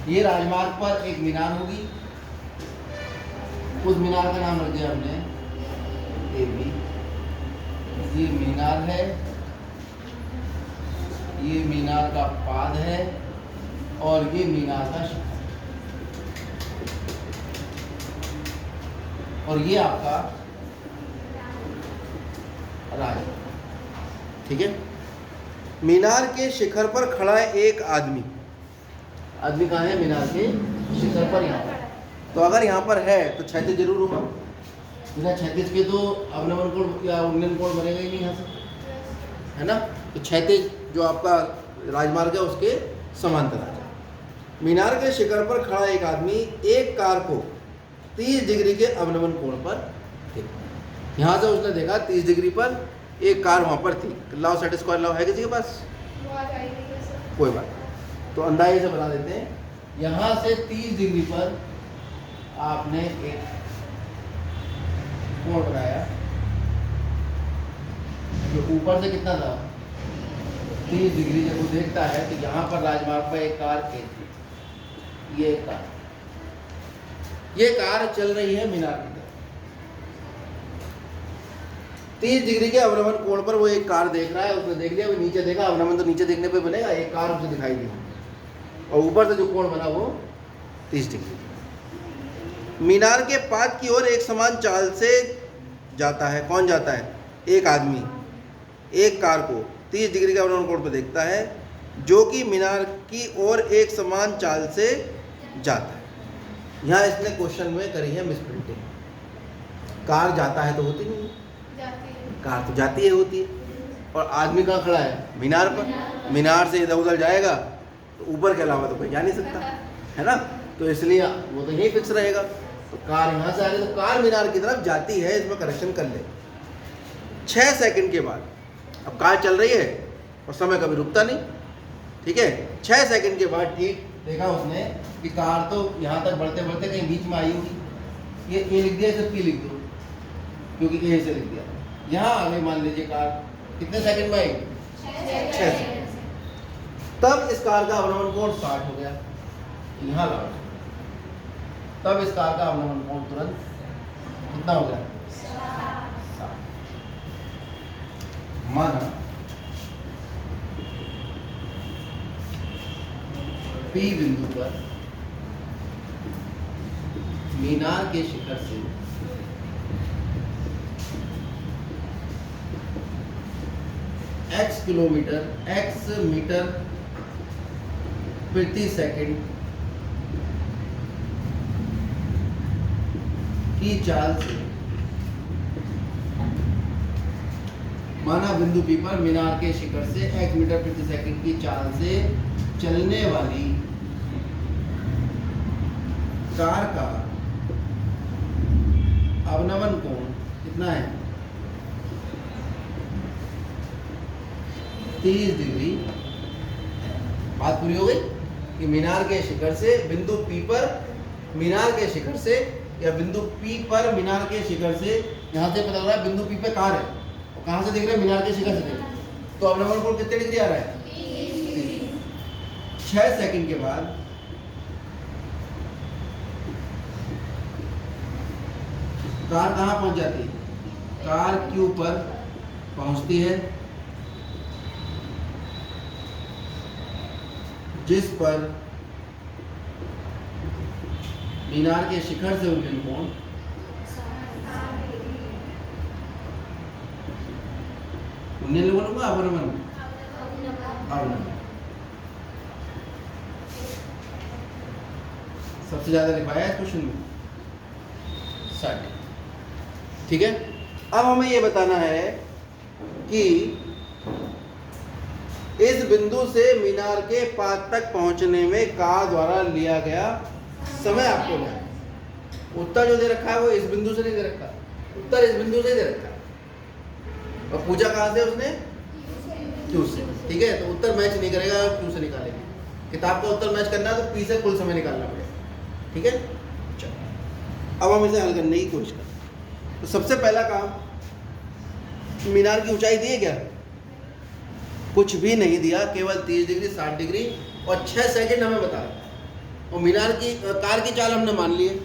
ये राजमार्ग पर एक मीनार होगी, उस मीनार का नाम रख दिया हमने ए बी। ये मीनार है, ये मीनार का पाद है और ये मीनार का शिखर, और ये आपका राज। ठीक है। मीनार के शिखर पर खड़ा है एक आदमी। आदमी कहाँ है? मीनार के शिखर पर, यहाँ पर। तो अगर यहाँ पर है तो क्षैतिज जरूर होगा, बिना क्षैतिज के तो अवनमन कोण या उन्नयन कोण बनेगा ही नहीं यहाँ से, है ना। तो क्षैतिज जो आपका राजमार्ग है उसके समांतर आ जाए। मीनार के शिखर पर खड़ा एक आदमी एक कार को 30 डिग्री के अवनमन कोण पर देखा। यहाँ से उसने देखा 30 डिग्री पर एक कार वहाँ पर थी। लाओ सेट स्क्वायर लाओ, है किसी के पास? कोई बात नहीं, तो अंदाजे से बता देते हैं। यहाँ से 30 डिग्री पर आपने एक कोण बनाया जो ऊपर से कितना था? 30 डिग्री। जब वो देखता है तो यहाँ पर राजमार्ग पर एक कार थी, ये कार चल रही है मीनार की तरफ। 30 डिग्री के अवनमन कोण पर वो एक कार देख रहा है। उसने देख लिया, वो नीचे देखा, अवनमन तो नीचे देखने पे बनेगा, एक कार उसे दिखाई दी और ऊपर से जो कोण बना वो 30 डिग्री। मीनार के पाद की ओर एक समान चाल से जाता है। कौन जाता है? एक आदमी एक कार को 30 डिग्री के अवनमन कोण पर देखता है, जो कि मीनार की ओर एक समान चाल से जाता है। यहाँ इसने क्वेश्चन में करी है मिस प्रिंटिंग। कार जाता है तो होती नहीं है, कार तो जाती है होती है। और आदमी कहाँ खड़ा है? मीनार पर। मीनार से इधर उधर जाएगा तो ऊपर के अलावा तो कोई जा नहीं सकता, है ना। तो इसलिए वो तो यही फिक्स रहेगा। तो कार यहाँ से आ रही, तो कार मीनार की तरफ जाती है। इसमें करेक्शन कर ले। 6 सेकंड के बाद, अब कार चल रही है और समय कभी रुकता नहीं, ठीक है। 6 सेकंड के बाद ठीक देखा उसने कि कार तो यहाँ तक बढ़ते बढ़ते कहीं बीच में आई होगी। ये ए लिख दिया, इसे पी लिख दो, क्योंकि ए से लिख दिया। यहाँ आगे मान लीजिए कार कितने सेकंड में आई? 6 सेकंड। तब इस कार का अवनमन कोण 60 हो गया, यहाँ लगा। तब इस कार का अवनमन कोण तुरंत कितना हो गया? 60। माना P बिंदु पर मीनार के शिखर से x मीटर प्रति सेकंड की चाल से, माना बिंदु P पर मीनार के शिखर से x मीटर प्रति सेकंड की चाल से चलने वाली कार का अवनमन कोण कितना है? 30 डिग्री। बात पूरी हो गई कि मीनार के शिखर से बिंदु P पर, मीनार के शिखर से या बिंदु P पर मीनार के शिखर से, यहाँ से पता लग रहा है बिंदु P पे कार है और कहाँ से देख रहे हैं? मीनार के शिखर से देख रहे हैं। तो अवनमन कोण कितने डिग्री आ रहा है? 6 सेकंड के बाद कार कहाँ पहुंच जाती है? कार Q पर पहुंचती है, जिस पर मीनार के शिखर से उन्नयन कोण 19 बोलूंगा, अवनमन सबसे ज्यादा लिखवाया है क्वेश्चन में 60। ठीक है। अब हमें ये बताना है कि इस बिंदु से मीनार के पाद तक पहुंचने में कार द्वारा लिया गया समय आपको क्या है? उत्तर जो दे रखा है वो इस बिंदु से नहीं दे रखा, उत्तर इस बिंदु से दे रखा है। और पूछा कहाँ से उसने? Q से। ठीक है, तो उत्तर मैच नहीं करेगा, Q से निकालेंगे। किताब का उत्तर मैच करना है तो P से कुल समय निकालना पड़ेगा। ठीक है, चलो अब हम इसे हल करने की कोशिश करें। तो सबसे पहला काम, मीनार की ऊंचाई दी है क्या? कुछ भी नहीं दिया, केवल 30 डिग्री, 60 डिग्री और 6 सेकंड हमें बता रहा है। और मीनार की कार की चाल हमने मान ली है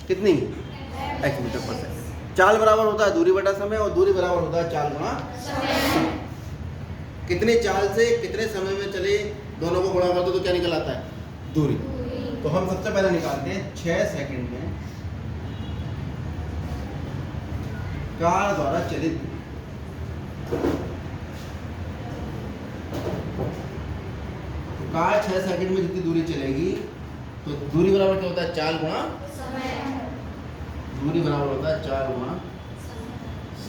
कितनी, x मीटर पर सेकंड। चाल बराबर होता है दूरी बटा समय, और दूरी बराबर होता है चाल गुणा समय। कितने चाल से कितने समय में चले दोनों को गुणा कर दो तो क्या निकल आता है, दूरी। तो हम सबसे पहले निकालते हैं 6 सेकंड में कार द्वारा चलित कार 6 सेकंड में जितनी दूरी चलेगी तो दूरी बराबर क्या होता है, चाल गुणा समय। दूरी बराबर होता है चाल गुणा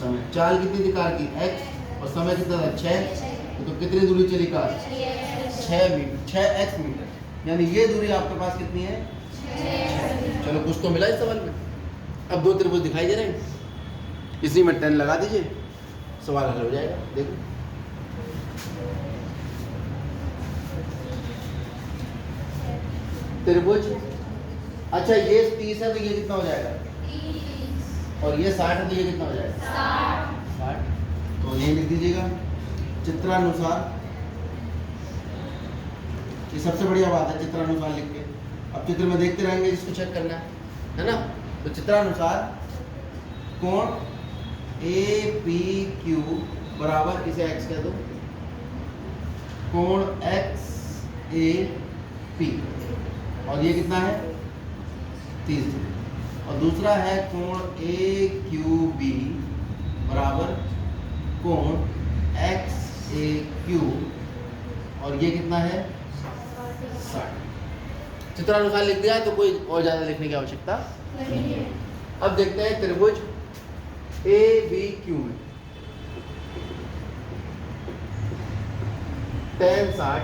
समय। चाल कितनी थी कार की, x, और समय कितना था 6, तो कितनी दूरी चली कार, 6 मीटर, 6x मीटर। यानी ये दूरी आपके पास कितनी है, 6। चलो कुछ तो मिला इस सवाल में। अब दो त्रिभुज दिखाई दे रहे हैं, इसी में 10 लगा दीजिए, सवाल हल हो जाएगा। देखो त्रिभुज, अच्छा ये 30 है तो ये कितना हो जाएगा, 30, और ये 60 है तो ये कितना हो जाएगा, 60। तो ये लिख दीजिएगा चित्रानुसार। ये सबसे बढ़िया बात है चित्रानुसार लिख के। अब चित्र में देखते रहेंगे जिसको चेक करना है ना। तो चित्रानुसार कोण APQ बराबर, इसे x कह दो, कोण XAP, और ये कितना है 30 डिग्री। और दूसरा है कोण AQB बराबर कोण XAQ, और ये कितना है 60। चित्रानुसार लिख दिया तो कोई और ज्यादा लिखने की आवश्यकता नहीं है। अब देखते हैं त्रिभुज ABQ में tan 60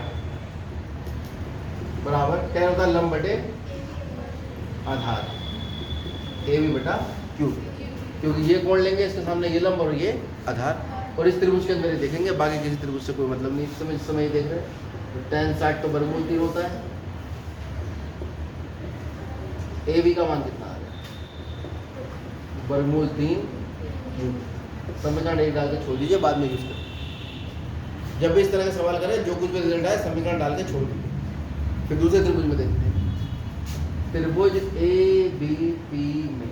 बराबर, tan होता है लंब बटे आधार, AB बटा Q, क्योंकि ये कोण लेंगे इसके सामने ये लंब और ये आधार, और इस त्रिभुज के अंदर ही देखेंगे, बाकी किसी त्रिभुज से कोई मतलब नहीं। इस समय ही देख रहे हैं। तो tan 60 तो वर्गमूल 3 होता है। AB का मान कितना आ रहा है, वर्गमूल 3। समीकरण 1 डाल के छोड़ दीजिए, बाद में यूज करें। जब भी इस तरह का सवाल करें, जो कुछ भी रिजल्ट आए समीकरण डाल के छोड़ दीजिए। फिर दूसरे त्रिभुज में देखते हैं। त्रिभुज ABP में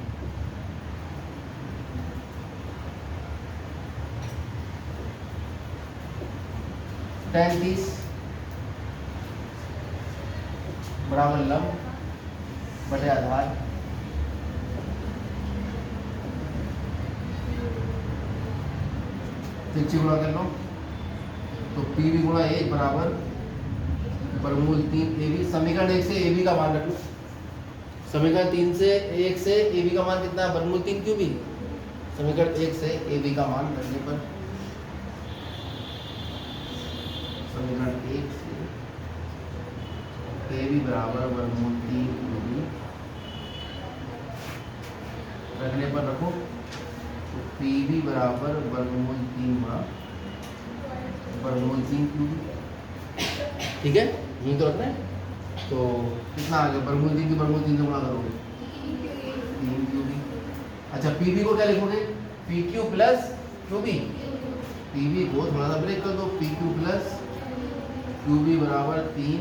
tan 30 बराबर लंब बटे आधार, तिरछी गुणा कर लो तो PB गुणा 1 बराबर वर्गमूल 3 AB। समीकरण 1 से AB का मान रखो। समीकरण 3 से 1 से AB का मान कितना है, वर्गमूल 3 QB। समीकरण 1 से AB का मान रखने पर समीकरण 1 से AB बराबर वर्गमूल 3 QB रखने पर रखो तो PB बराबर वर्गमूल 3 गुणा वर्गमूल 3 QB। ठीक है, यही तो रखना है। तो कितना आ गया, वर्गमूल 3 की वर्गमूल 3 से गुणा करोगे 3 QB। अच्छा PB को क्या लिखोगे, PQ प्लस QB। PB को थोड़ा सा ब्रेक कर दो, PQ प्लस QB बराबर 3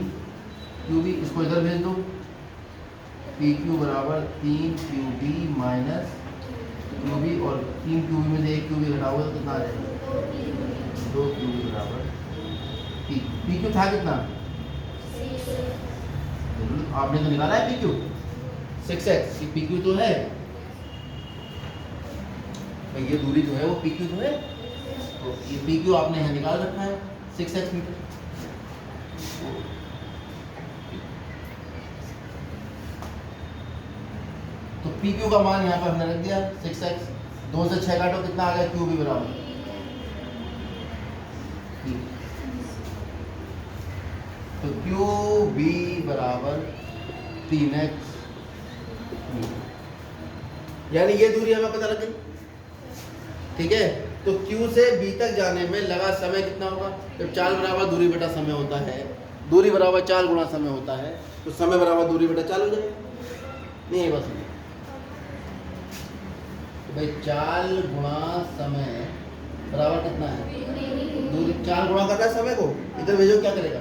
QB। इसको इधर भेज दो, PQ बराबर 3 QB माइनस QB, और 3 QB में से 1 QB घटाओगे तो कितना आ जाएगा, 2 QB बराबर PQ था कितना, आपने तो निकाला है PQ 6x। ये PQ तो है भाई, ये दूरी जो है वो PQ तो है, तो ये PQ आपने यहाँ निकाल रखा है 6x मीटर। तो PQ का मान यहाँ पर हमने रख दिया 6x। 2 से 6 काटो कितना आ गया, QB बराबर। तो QB बराबर 3x, यानी ये दूरी हमें पता लग गई। ठीक है, तो Q से B तक जाने में लगा समय कितना होगा, जब चाल बराबर दूरी बटा समय होता है, दूरी बराबर चाल गुणा समय होता है, तो समय बराबर दूरी बटा चाल हो जाएगा। नहीं बस भाई चाल गुणा समय बराबर कितना है, दूरी। चाल गुणा कर रहा है समय को, इधर भेजो क्या करेगा,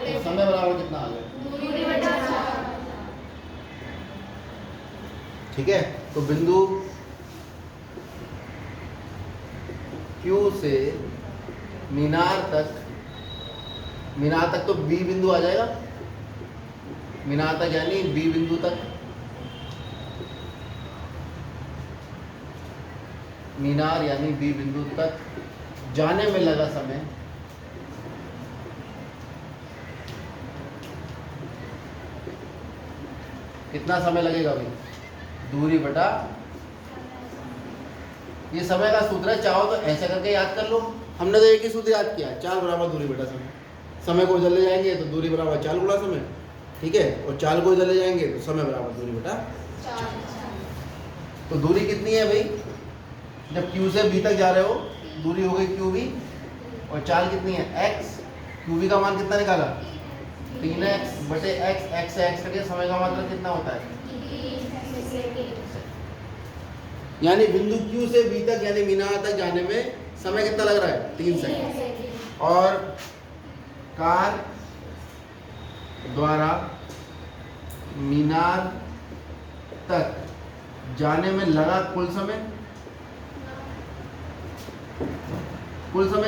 तो समय बराबर कितना आ गया, ठीक है, तो बिंदु Q से मीनार तक तो B बिंदु आ जाएगा, मीनार तक यानी B बिंदु तक, मीनार यानी B बिंदु तक जाने में लगा समय कितना समय लगेगा भाई? दूरी बटा, ये समय का सूत्र है, चाहो तो ऐसा करके याद कर लो। हमने तो एक ही सूत्र याद किया, 4 बराबर दूरी बटा समय। समय को इधर ले जाएंगे तो दूरी बराबर 4 गुणा समय, ठीक है, और 4 को इधर ले जाएंगे तो समय बराबर दूरी बटा 4। तो दूरी कितनी है भाई? जब Q से B तक जा रहे हो, दूरी हो गई QB, और 4 कितनी है? x। QB का मान कितना निकाला? 3x बटे x, x से x करके समय का मात्रक कितना होता है? यानी बिंदु Q से B तक यानी मीनार तक जाने में समय कितना लग रहा है? 3 सेकंड। और कार द्वारा मीनार तक जाने में लगा कुल समय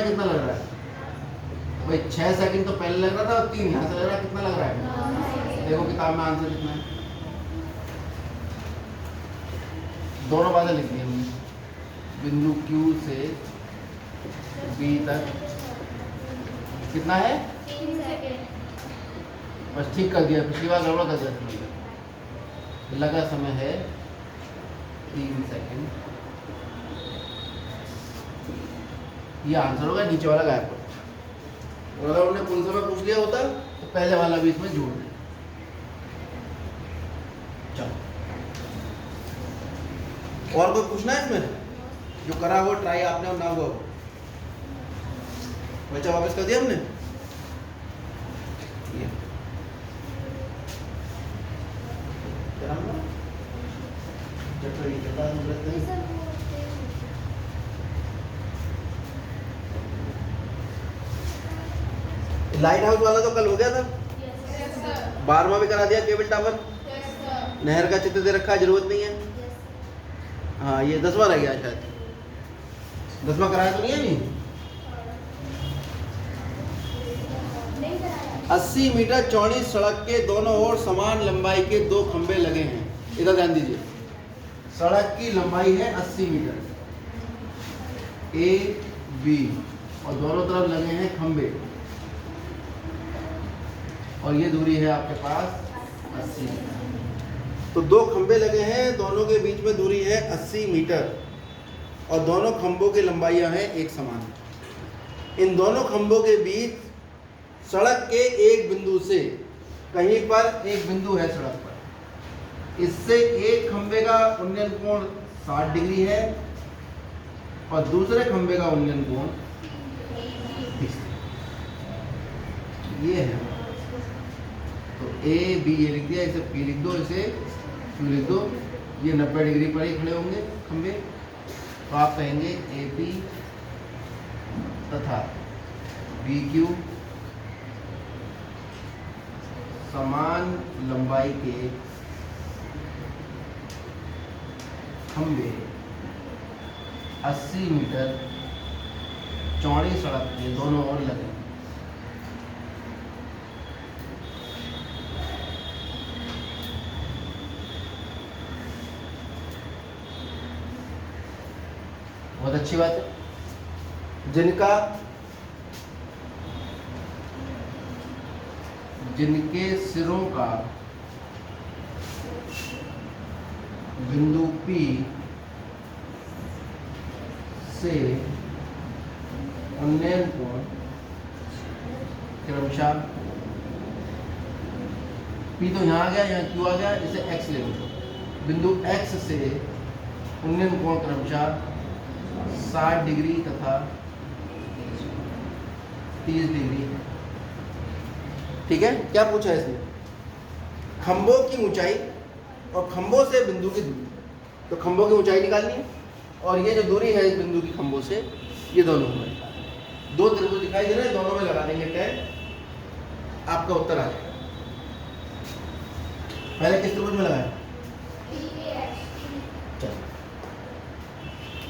कितना लग रहा है भाई? 6 सेकंड तो पहले लग रहा था और 3 यहाँ से लग रहा है, कितना लग रहा है? देखो किताब में आंसर कितना है, दोनों बातें लिख दी हमने। बिंदु Q से B तक कितना है? 3 सेकंड। बस ठीक कर दिया, पिछली बार गड़बड़ कर दिया। लगा समय है 3 सेकंड। ये आंसर होगा, नीचे वाला गायब कर। और अगर उन्होंने कुल समय पूछ लिया होता तो पहले वाला भी इसमें जोड़ दे। चलो, और कोई पूछना है इसमें? जो करा हो ट्राई आपने और ना हुआ हो, बच्चा वापस कर दिया हमने। ये लाइट हाउस वाला तो कल हो गया था। 12वां भी करा दिया, केबल टावर, नहर का चित्र दे रखा है, जरूरत नहीं है। हाँ, ये 10वां रह गया शायद, 10वां कराया तो नहीं है? नहीं, 80 मीटर चौड़ी सड़क के दोनों ओर समान लंबाई के 2 खंबे लगे हैं। इधर ध्यान दीजिए, सड़क की लंबाई है 80 मीटर A B, और दोनों तरफ लगे हैं खंबे, और ये दूरी है आपके पास 80 मीटर। तो 2 खंबे लगे हैं, दोनों के बीच में दूरी है 80 मीटर, और दोनों खंभों की लंबाइयां हैं एक समान। इन दोनों खंभों के बीच सड़क के एक बिंदु से, कहीं पर एक बिंदु है सड़क पर, इससे एक खंबे का उन्नयन कोण 60 डिग्री है और दूसरे खंबे का उन्नयन कोण 30। ये है, तो A B ये लिख दिया, इसे P लिख दो, इसे Q लिख दो। ये 90 डिग्री पर ही खड़े होंगे खंबे, तो आप कहेंगे AP तथा BQ समान लंबाई के खंबे 80 मीटर चौड़ी सड़क के दोनों ओर लगे। बहुत अच्छी बात है। जिनके सिरों का बिंदु P से उन्नयन कोण क्रमशः, P तो यहाँ आ गया, यहाँ Q आ गया, इसे X ले लो। बिंदु X से उन्नयन कोण क्रमशः 60 डिग्री तथा 30 डिग्री। ठीक है, क्या पूछा है इसने? खंभों की ऊंचाई और खंभों से बिंदु की दूरी। तो खंभों की ऊंचाई निकालनी है, और ये जो दूरी है इस बिंदु की खंभों से, ये दोनों में 2 त्रिभुज दिखाई दे रहे हैं, दोनों में लगा देंगे टैन, आपका उत्तर आ जाएगा। पहले किस त्रिभुज में लगाए?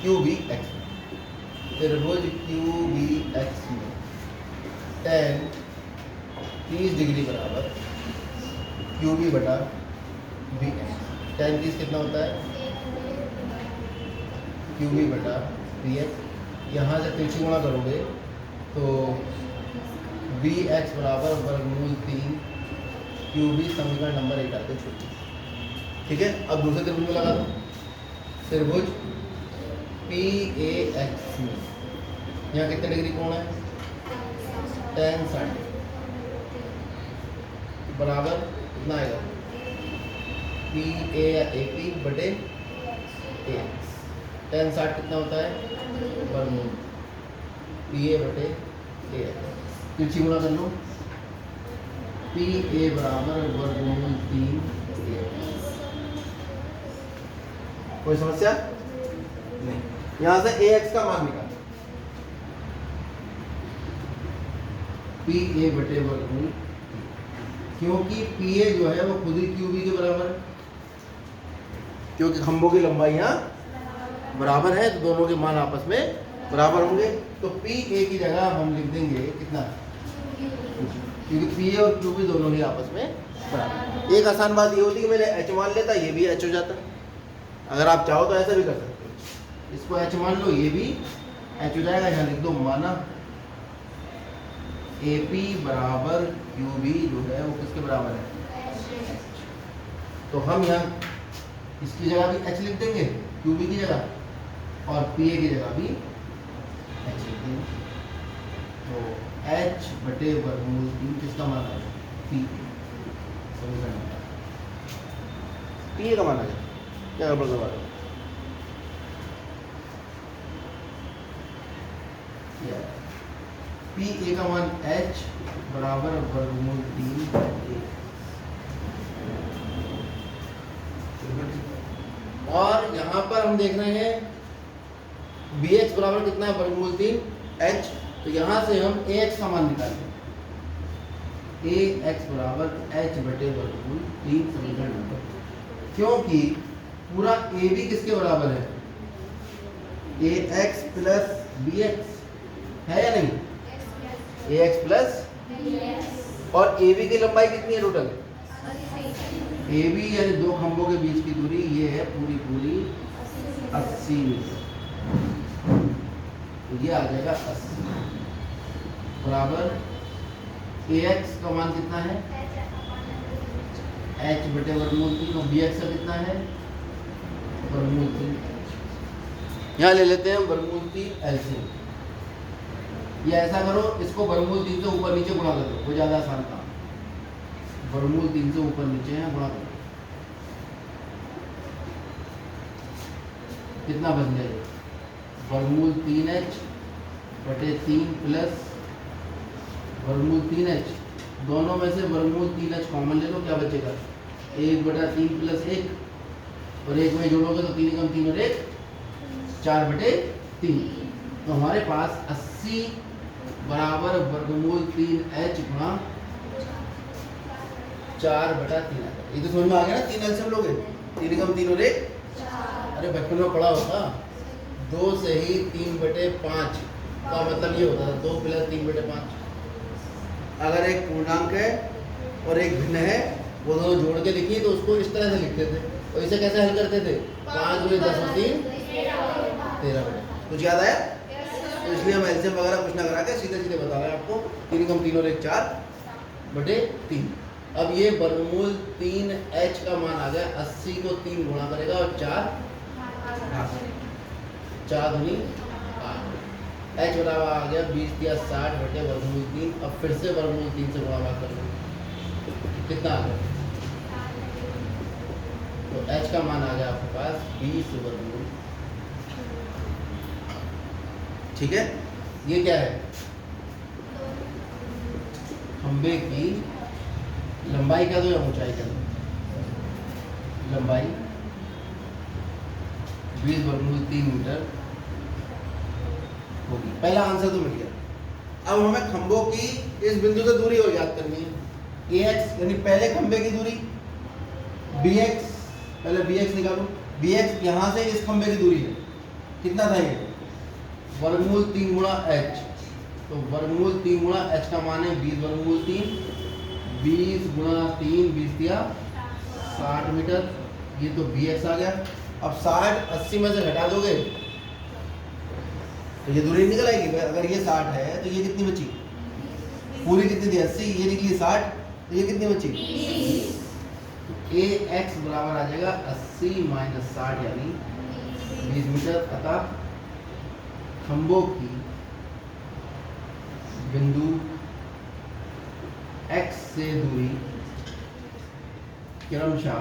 क्यू बी एक्स में, त्रिभुज क्यू बी एक्स में tan 30 डिग्री बराबर क्यू बी बटा बी एक्स। tan 30 कितना होता है, क्यू बी बटा बी एक्स। यहाँ से तिरछी गुणा करोगे तो बी एक्स बराबर वर्गमूल 3 क्यू बी समीकरण नंबर 1 आते छोटी। ठीक है, अब दूसरे त्रिभुज में लगा दो, त्रिभुज पी ए एक्स में यहाँ कितने डिग्री कोण है, tan 60 बराबर कितना आएगा, पी ए ए पी बटे ए एक्स। tan 60 कितना होता है, वर्गमूल पी ए बटे ए एक्स। तिरछी गुणा कर लो, पी ए बराबर वर्गमूल 3 ए एक्स। कोई समस्या नहीं। यहां से ए एक्स का मान निकाल, पी ए बटे वर्गमूल, क्योंकि पी ए जो है वो खुद ही क्यू बी के बराबर है, क्योंकि खंभों की लंबाई यहाँ बराबर है तो दोनों के मान आपस में बराबर होंगे। तो पी ए की जगह हम लिख देंगे कितना, क्योंकि पी ए और क्यू बी दोनों ही आपस में बराबर। एक आसान बात ये होती है कि मैंने एच मान लेता, ये भी एच हो जाता। अगर आप चाहो तो ऐसा भी कर सकते हो, इसको एच मान लो, ये भी एच हो जाएगा। यहाँ लिख दो माना ए पी बराबर क्यू बी जो है वो किसके बराबर है, तो हम यहाँ इसकी जगह भी एच लिख देंगे क्यू बी की जगह, और पी ए की जगह भी एच लिख देंगे। तो एच बटे वर्गमूल 3 किसका मान आएगा, पी समीकरण पी ए का मान आएगा। क्या गड़बड़ करवा रहे हो, पी ए का मान एच बराबर वर्गमूल 3 और यहाँ पर हम देख रहे हैं बी एक्स बराबर कितना है, वर्गमूल 3 एच। तो यहाँ से हम ए एक्स का मान निकालेंगे, ए एक्स बराबर एच बटे वर्गमूल 3 समीकरण नंबर, क्योंकि पूरा ए बी किसके बराबर है, ए एक्स प्लस बी एक्स है या नहीं, ए एक्स प्लस, और ए बी की लंबाई कितनी है टोटल, ए बी यानी दो खंभों के बीच की दूरी ये है पूरी पूरी 80 मीटर। तो ये आ जाएगा 80 बराबर ए एक्स का मान कितना है, एच बटे वर्गमूल 3, और बी एक्स का कितना है, वर्गमूल 3। यहाँ ले लेते हैं वर्गमूल 3 एलसीएम। ये ऐसा करो, इसको वर्गमूल 3 से ऊपर नीचे गुणा कर दो, वो ज़्यादा आसान काम। वर्गमूल 3 से ऊपर नीचे है गुणा करो, कितना बन जाएगा, वर्गमूल 3h बटे 3 प्लस वर्गमूल 3h, दोनों में से वर्गमूल 3h कॉमन ले लो, क्या बचेगा, 1 बटा 3 प्लस 1, और 1 में जोड़ोगे तो 3 कम 3 और 1 4 बटे 3। तो हमारे पास 80 बराबर वर्गमूल 3h गुणा 4 बटा 3 आता है। ये तो समझ में आ गया ना, 3 एलसीएम लोगे, 3 कम 3 और 1, अरे बचपन में पढ़ा होगा, 2 से ही 3 बटे 5 का मतलब ये होता था 2 प्लस 3 बटे 5। अगर एक पूर्णांक है और एक भिन्न है, वो दोनों जोड़ के लिखिए तो उसको इस तरह से लिखते थे, और इसे कैसे हल करते थे, 5 गुणे 10 और 3 13 बटे। कुछ याद आया, तो इसलिए हम एलसीएम वगैरह कुछ ना करा के सीधे सीधे बता रहे हैं आपको, 3 कम 3 और 1 4 बटे 3। अब ये वर्गमूल 3h का मान आ गया, 80 को 3 गुणा करेगा और 4 दूनी 8, h बराबर आ गया 20 या 60 बटे वर्गमूल 3। अब फिर से वर्गमूल 3 से गुणा कर लो, कितना आ गया, तो h का मान आ गया आपके पास 20 वर्गमूल। ठीक है, ये क्या है, खंबे की लंबाई क्या दो या ऊंचाई क्या दो, लंबाई 20 वर्गमूल 3 मीटर होगी। पहला आंसर तो मिल गया। अब हमें खंभों की इस बिंदु से दूरी और याद करनी है, ax यानी पहले खंबे की दूरी, bx पहले bx निकालो, bx यहाँ से इस खंबे की दूरी है, कितना था ये, वर्गमूल 3 गुणा एच, तो वर्गमूल 3 गुणा एच का मान है 20 वर्गमूल 3, 20 गुणा 3, 20 दिया 60 मीटर, ये तो bx आ गया। अब 60 80 में से घटा दोगे तो ये दूरी निकल आएगी। अगर ये 60 है तो ये कितनी बची, पूरी कितनी थी 80, ये निकली 60, तो ये कितनी बची, ए एक्स बराबर आ जाएगा 80 माइनस 60 यानी 20 मीटर। अतः खंभों की बिंदु x से दूरी क्रमशः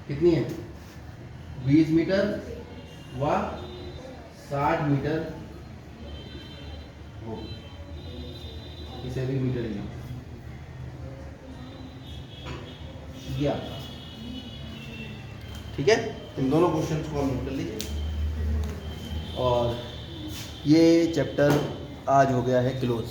कितनी है, 20 मीटर व 60 मीटर हो, इसे भी मीटर लिया ये आपका। ठीक है, इन दोनों क्वेश्चंस को नोट कर लीजिए और ये चैप्टर आज हो गया है क्लोज।